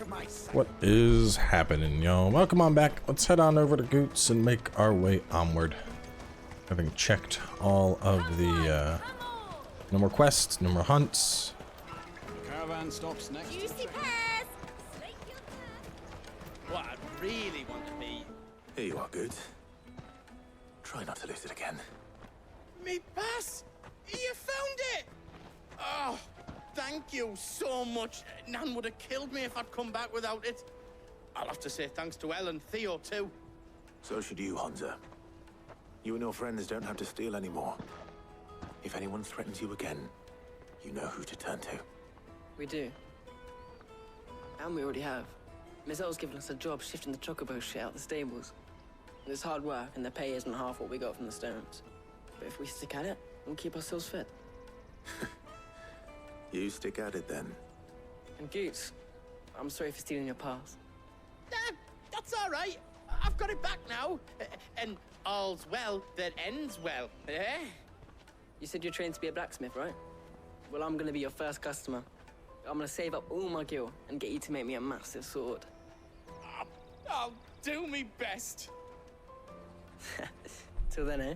to my side. What is happening, y'all? Welcome on back. Let's head on over to Goots and make our way onward. Having checked all of the, no more quests, no more hunts. The caravan stops next to Juicy the pears! What I really want to be... Here you are, Good. Try not to lose it again. Me pass! You found it! Oh, thank you so much. Nan would have killed me if I'd come back without it. I'll have to say thanks to Elle and Theo, too. So should you, Hansa. You and your friends don't have to steal anymore. If anyone threatens you again, you know who to turn to. We do. And we already have. Miss L's given us a job shifting the chocobo shit out the stables. It's hard work, and the pay isn't half what we got from the stones. But if we stick at it, we'll keep ourselves fit. You stick at it then. And Goots, I'm sorry for stealing your pass. That's all right. I've got it back now. And all's well that ends well, eh? You said you're trained to be a blacksmith, right? Well, I'm gonna be your first customer. I'm gonna save up all my gil and get you to make me a massive sword. I'll do me best. Till then, eh?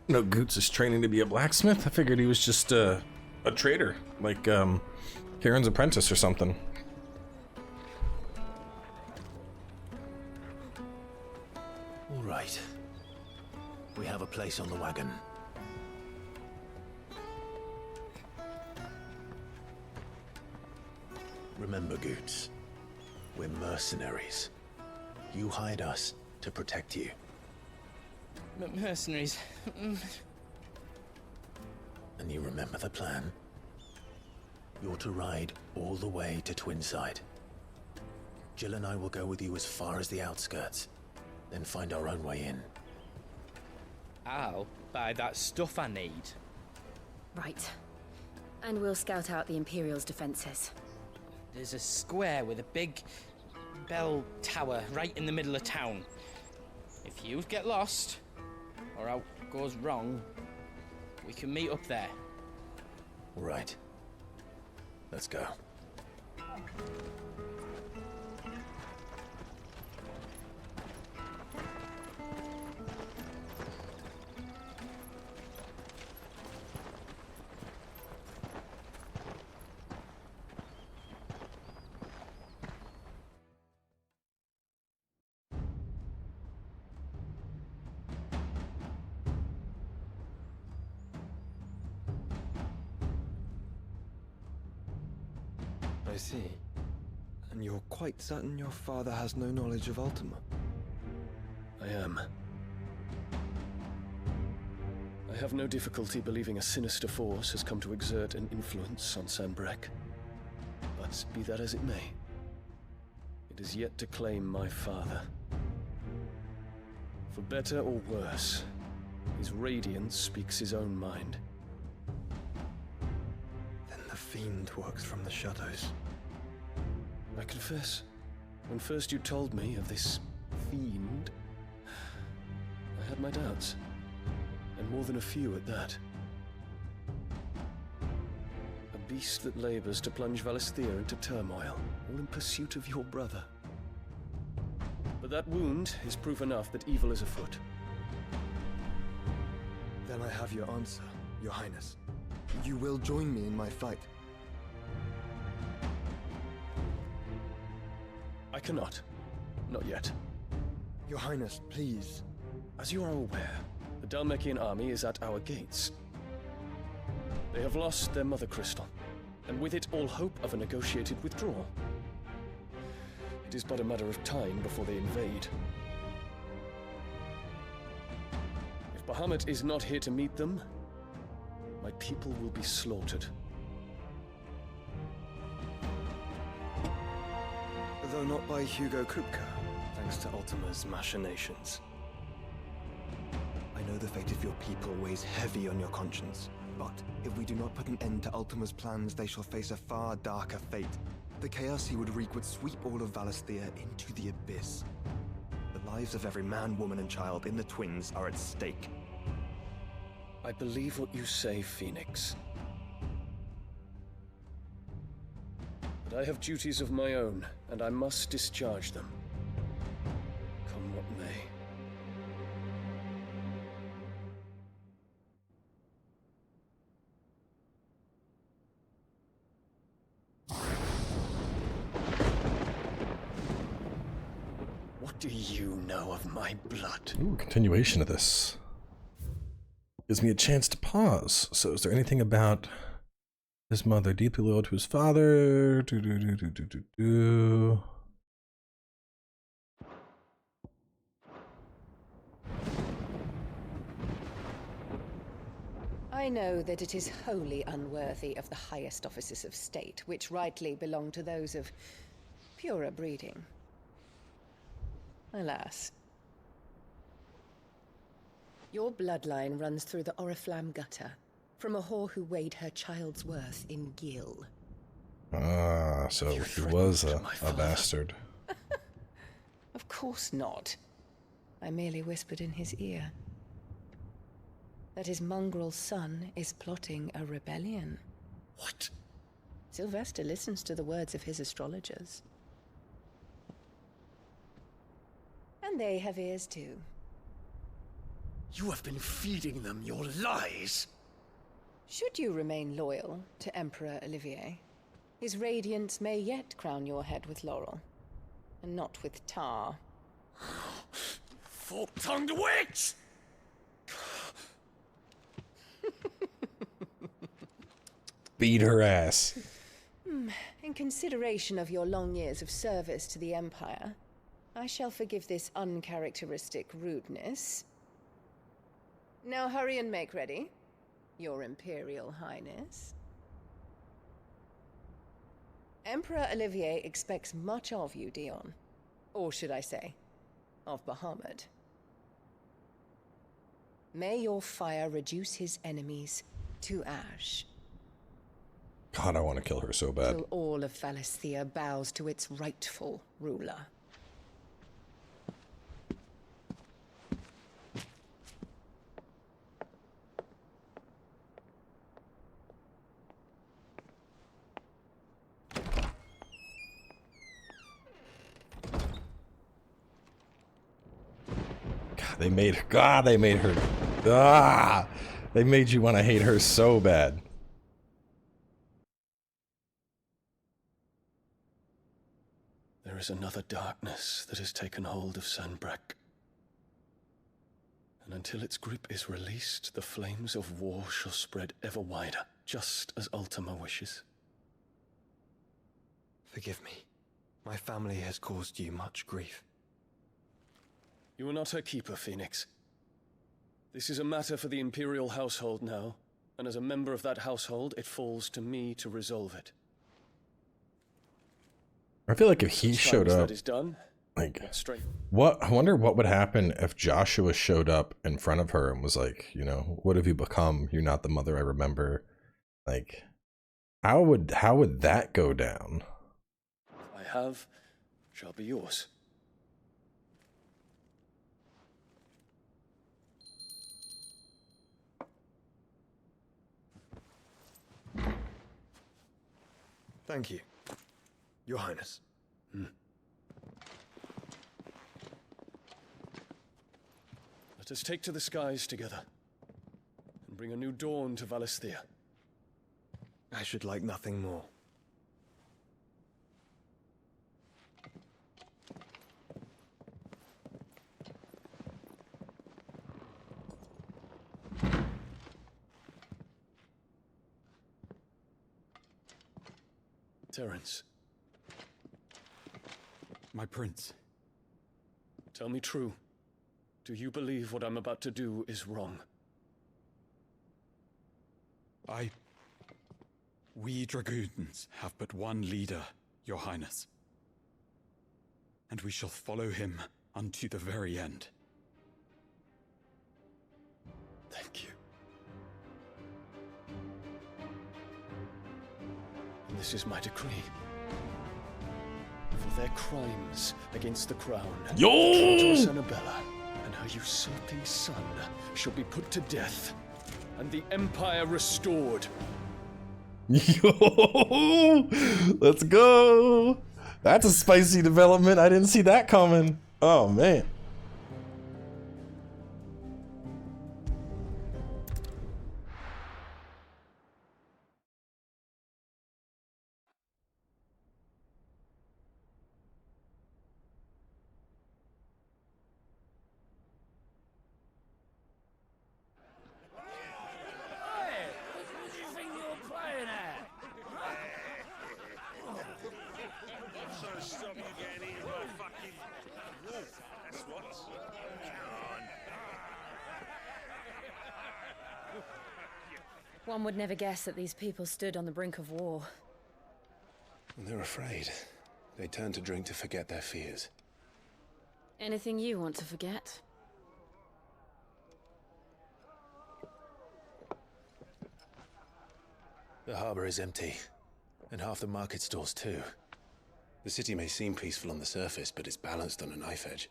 No, Goots is training to be a blacksmith. I figured he was just a trader, like Karen's apprentice or something. All right. We have a place on the wagon. Remember, Goots, we're mercenaries. You hired us to protect you. Mercenaries. And you remember the plan? You're to ride all the way to Twinside. Jill and I will go with you as far as the outskirts, then find our own way in. I'll buy that stuff I need. Right. And we'll scout out the Imperial's defenses. There's a square with a big bell tower right in the middle of town. If you get lost, or out goes wrong, we can meet up there. All right. Let's go. I see. And you're quite certain your father has no knowledge of Ultima? I am. I have no difficulty believing a sinister force has come to exert an influence on Sanbreque. But be that as it may, it is yet to claim my father. For better or worse, his radiance speaks his own mind. Then the fiend works from the shadows. I confess, when first you told me of this fiend, I had my doubts. And more than a few at that. A beast that labors to plunge Valisthea into turmoil, all in pursuit of your brother. But that wound is proof enough that evil is afoot. Then I have your answer, Your Highness. You will join me in my fight. I cannot. Not yet. Your Highness, please. As you are aware, the Dhalmekian army is at our gates. They have lost their Mothercrystal, and with it all hope of a negotiated withdrawal. It is but a matter of time before they invade. If Bahamut is not here to meet them, my people will be slaughtered. Though not by Hugo Kupka, thanks to Ultima's machinations. I know the fate of your people weighs heavy on your conscience, but if we do not put an end to Ultima's plans, they shall face a far darker fate. The chaos he would wreak would sweep all of Valisthea into the abyss. The lives of every man, woman, and child in the Twins are at stake. I believe what you say, Phoenix. But I have duties of my own, and I must discharge them. Come what may. What do you know of my blood? Ooh, continuation of this. Gives me a chance to pause. So is there anything about his mother deeply loyal to his father? I know that it is wholly unworthy of the highest offices of state, which rightly belong to those of purer breeding. Alas. Your bloodline runs through the Oriflamme gutter, from a whore who weighed her child's worth in gil. Ah, so he was a bastard. Of course not. I merely whispered in his ear that his mongrel son is plotting a rebellion. What? Sylvester listens to the words of his astrologers. And they have ears too. You have been feeding them your lies! Should you remain loyal to Emperor Olivier, his radiance may yet crown your head with laurel, and not with tar. Fork-tongued witch! Beat her ass. In consideration of your long years of service to the Empire, I shall forgive this uncharacteristic rudeness. Now hurry and make ready, Your Imperial Highness. Emperor Olivier expects much of you, Dion. Or should I say, of Bahamut. May your fire reduce his enemies to ash. God, I want to kill her so bad. Till all of Valisthea bows to its rightful ruler. They made her. Ah! They made you want to hate her so bad. There is another darkness that has taken hold of Sanbreque. And until its grip is released, the flames of war shall spread ever wider, just as Ultima wishes. Forgive me. My family has caused you much grief. You are not her keeper, Phoenix. This is a matter for the Imperial household now, and as a member of that household, it falls to me to resolve it. I feel like if he showed up, that is done, like, straight. what? I wonder what would happen if Joshua showed up in front of her and was like, you know, what have you become? You're not the mother I remember. Like, how would that go down? I have, shall be yours. Thank you, Your Highness. Let us take to the skies together, and bring a new dawn to Valisthea. I should like nothing more. Terence, my prince. tell me true. Do you believe what I'm about to do is wrong? We dragoons have but one leader, Your Highness. And we shall follow him unto the very end. Thank you. And this is my decree. For their crimes against the crown, Countess Annabella and her usurping son shall be put to death, and the Empire restored. Yo, let's go. That's a spicy development. I didn't see that coming. Oh man. One would never guess that these people stood on the brink of war. They're afraid. They turn to drink to forget their fears. Anything you want to forget? The harbor is empty, and half the market stalls too. The city may seem peaceful on the surface, but it's balanced on a knife edge.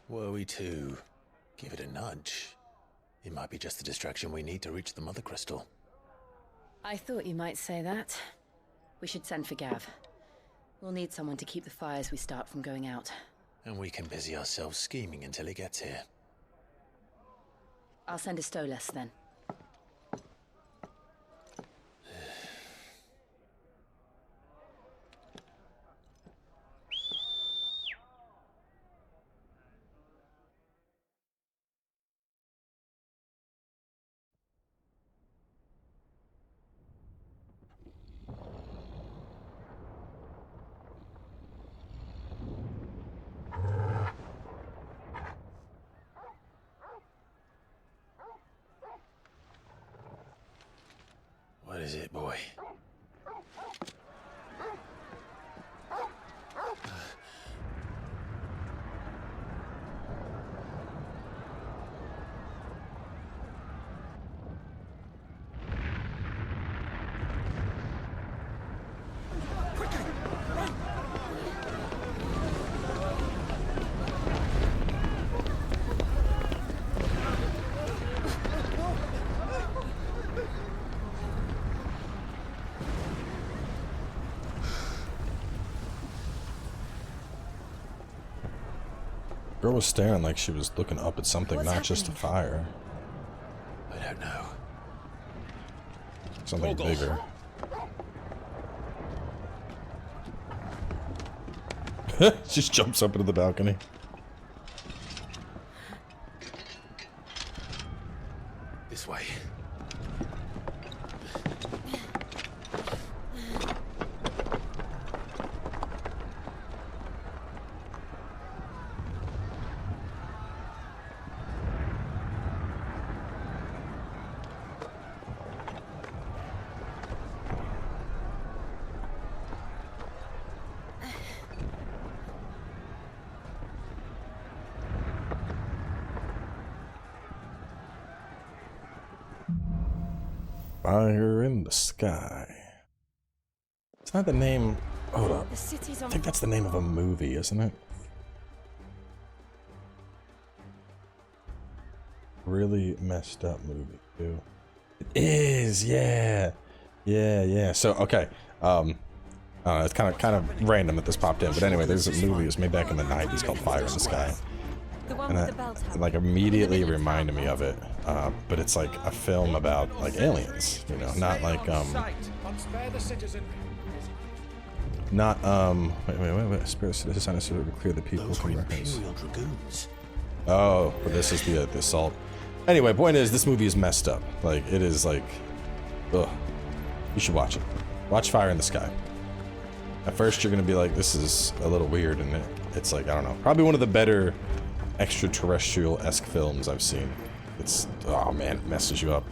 Were we to give it a nudge, it might be just the distraction we need to reach the Mothercrystal. I thought you might say that. We should send for Gav. We'll need someone to keep the fires we start from going out. And we can busy ourselves scheming until he gets here. I'll send a Stolas then. What is it, boy? Girl was staring like she was looking up at something, What's not happening? just a fire. I don't know. Something bigger. Just jumps up into the balcony. This way. Fire in the sky. It's not the name. Hold up. The city's I on. think that's the name of a movie, isn't it? Really messed up movie too. It is, yeah. So okay. It's kind of random that this popped in, but anyway, there's a movie that was made back in the 90s called Fire in the Sky. The one And with that, the bell tower. like, immediately reminded me of it, but it's like a film about like aliens, you know, not like not wait, Spirit Citizen is to clear the people Those were from records. Imperial Dragoons. Oh, but this is the assault. Anyway, point is, this movie is messed up. Like, it is like, ugh. You should watch it. Watch Fire in the Sky. At first, you're gonna be like, this is a little weird, and it's like, I don't know, probably one of the better extraterrestrial-esque films I've seen. It's, oh man, it messes you up.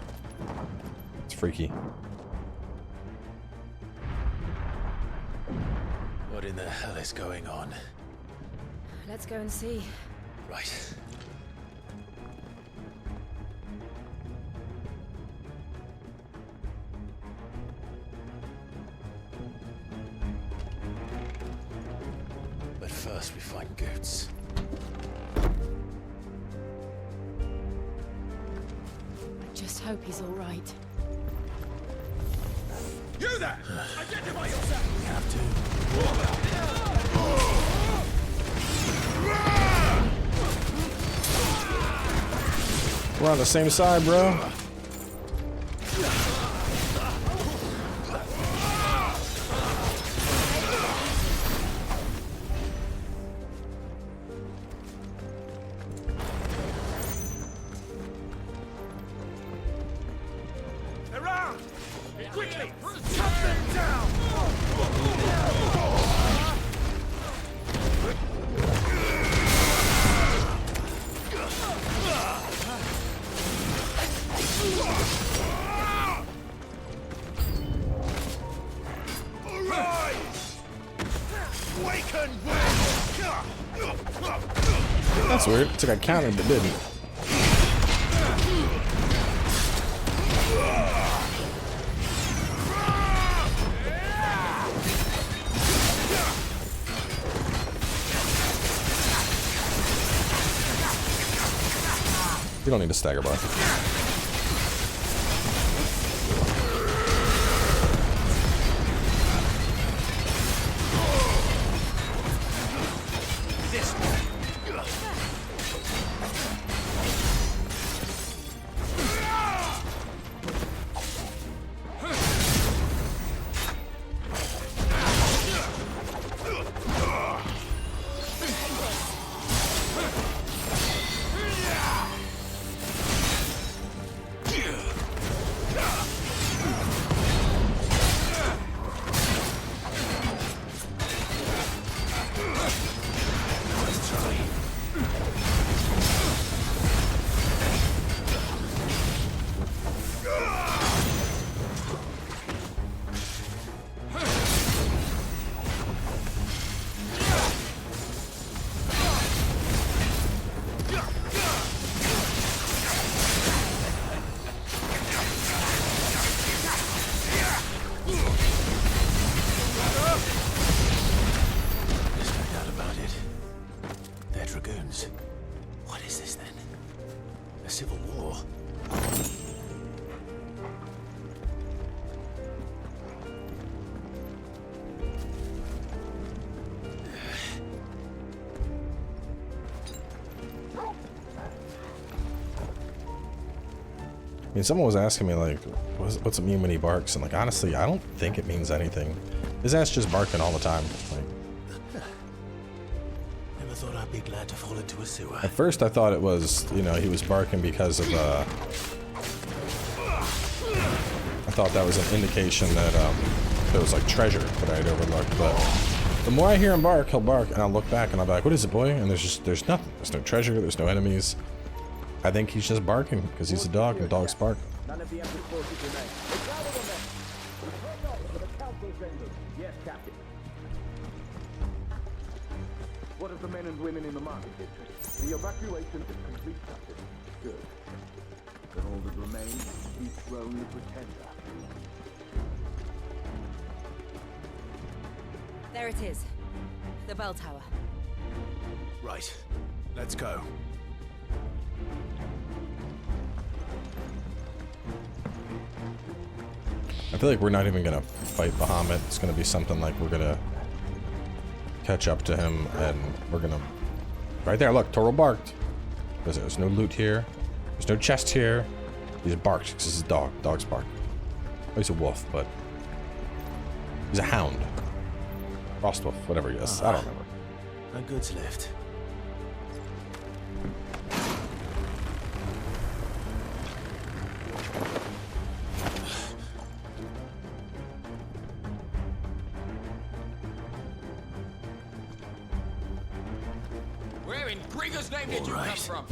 It's freaky. What in the hell is going on? Let's go and see. Right. But first we find Goots. hope he's all right. You there! Identify yourself! We have to. We're on the same side, bro. Around! Quickly! Cut them down! That's weird. It's like I counted but didn't. You don't need a stagger bar. I mean, someone was asking me, like, what's it mean when he barks? And, like, honestly, I don't think it means anything. His ass just barking all the time. Like, never thought I'd be glad to fall into a sewer. At first, I thought it was, you know, he was barking because of, I thought that was an indication that, there was, like, treasure that I had overlooked. But the more I hear him bark, he'll bark, and I'll look back, and I'll be like, what is it, boy? And there's nothing. There's no treasure, there's no enemies. I think he's just barking because he's a dog and dogs bark. None of the Emperor's forces remain. Gather them then. Return off to the council chambers. Yes, Captain. What of the men and women in the market district? The evacuation is complete, Captain. Good. Then all that remains is to dethrone the Pretender. There it is. The bell tower. Right. Let's go. I feel like we're not even gonna fight Bahamut. It's gonna be something like we're gonna catch up to him and we're gonna... Right there, look, Toro barked. There's no loot here. There's no chest here. He just barks because he's a dog. Dogs bark. Oh, he's a wolf, but... He's a hound. Frost wolf, whatever he is. I don't remember. A goods lift. Where in Gregor's name did you come from?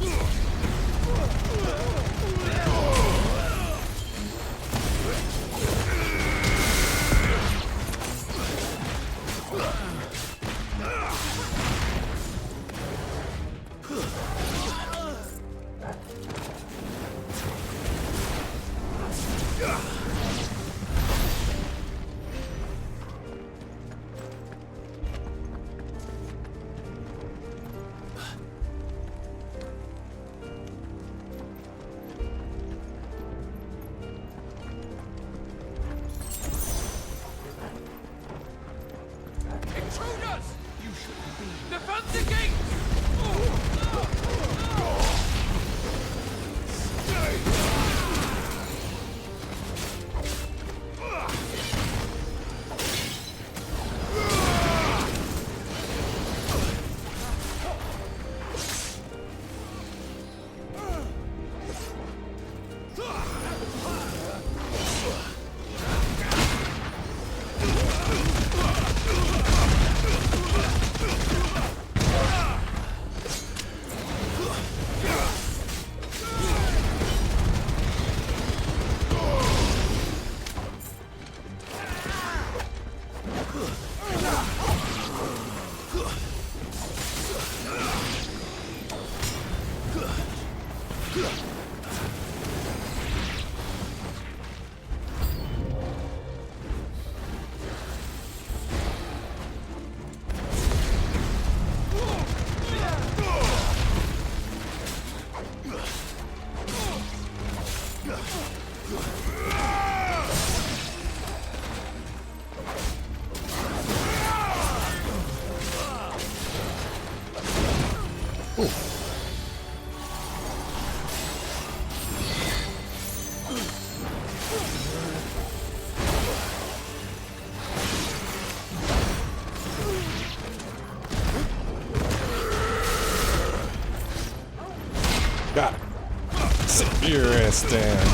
Sit your ass down.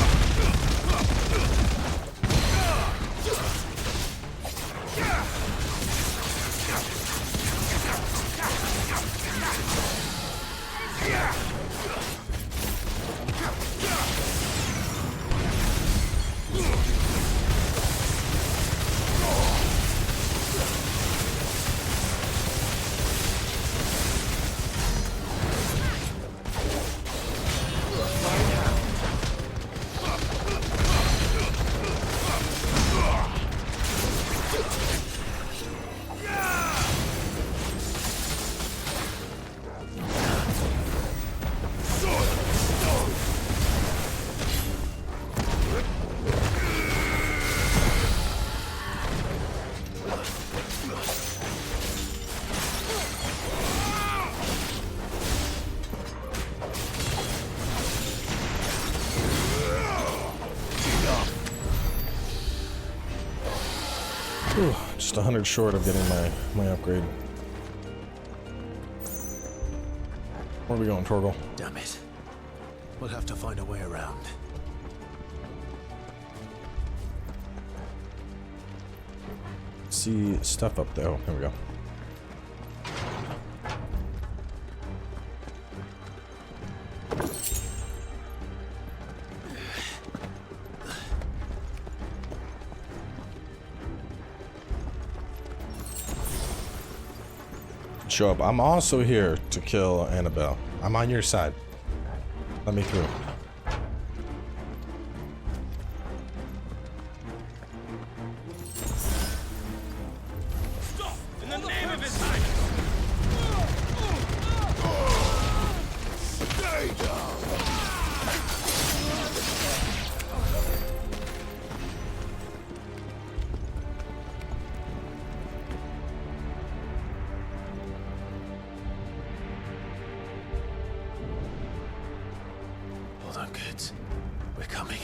Whew, just 100 short of getting my upgrade. Where are we going, Torgal? Damn it. We'll have to find a way around. See stuff up there. Oh, here we go. Show up. I'm also here to kill Annabelle. I'm on your side. Let me through. Stop! In the name of His Highness! Stay down! Hold on, kids. We're coming.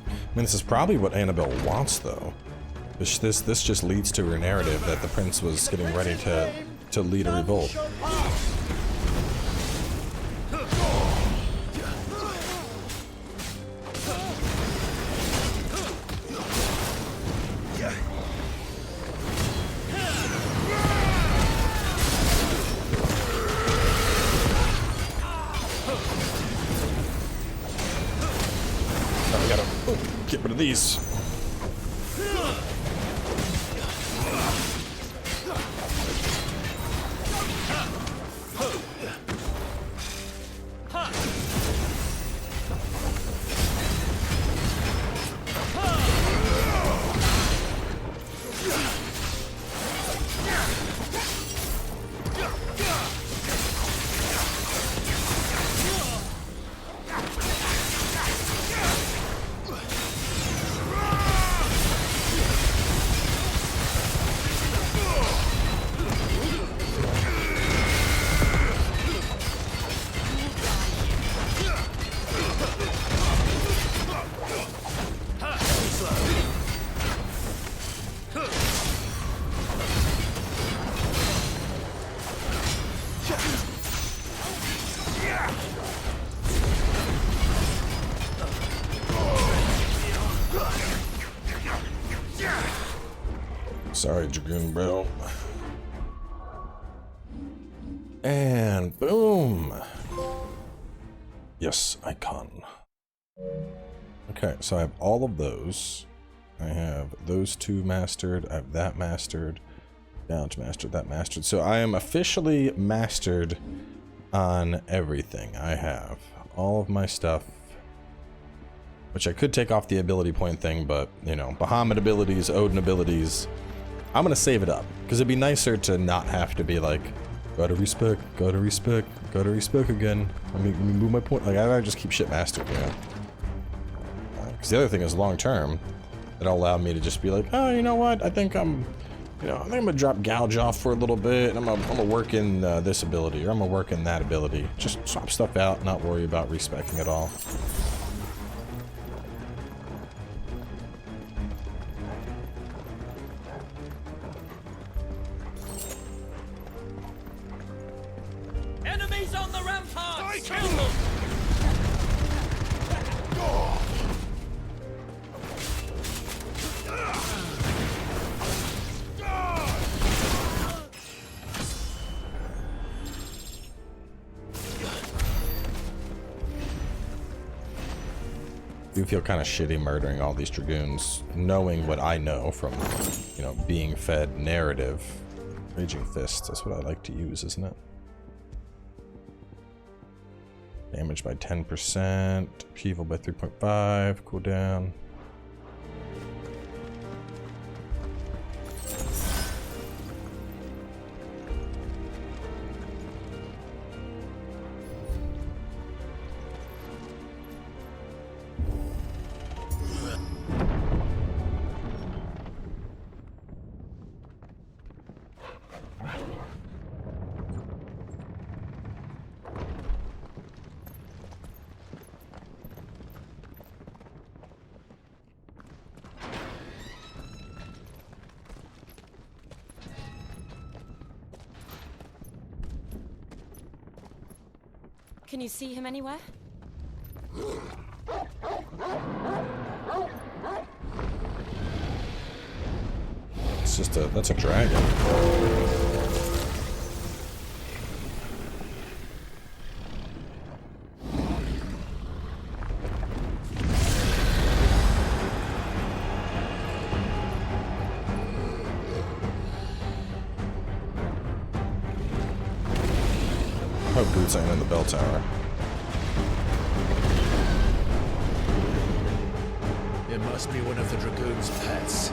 I mean, this is probably what Annabelle wants, though. This just leads to her narrative that the prince was getting ready to lead a revolt. Now we gotta get rid of these. Sorry, Dragoon bro. And boom. Yes, Eikon. Okay, so I have all of those. I have those two mastered. I have that mastered. Gouge mastered, that mastered. So I am officially mastered on everything. I have all of my stuff. Which I could take off the ability point thing, but, you know, Bahamut abilities, Odin abilities. I'm gonna save it up, because it'd be nicer to not have to be like, gotta respec, gotta respec, gotta respec again. Let me move my point. Like, I just keep shit mastered, you know? Because the other thing is long term, it'll allow me to just be like, oh, you know what? I think I'm You know, I think I'm gonna drop Gouge off for a little bit, and I'm gonna work in this ability, or I'm gonna work in that ability. Just swap stuff out, not worry about respecing it all. Enemies on the ramparts! Kill them! I do feel kind of shitty murdering all these dragoons, knowing what I know from, you know, being fed narrative. Raging Fist, that's what I like to use, isn't it? Damage by 10%, upheaval by 3.5, cooldown. Can you see him anywhere? It's just that's a dragon. I hope Boots ain't in the bell tower. It must be one of the Dragoon's pets.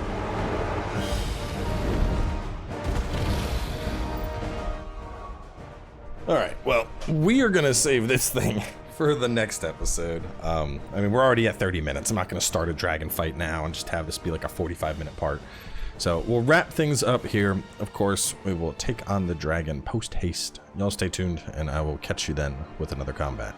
Alright, well, we are gonna save this thing for the next episode. I mean, we're already at 30 minutes. I'm not gonna start a dragon fight now and just have this be like a 45-minute part. So we'll wrap things up here. Of course, we will take on the dragon post-haste. Y'all stay tuned, and I will catch you then with another combat.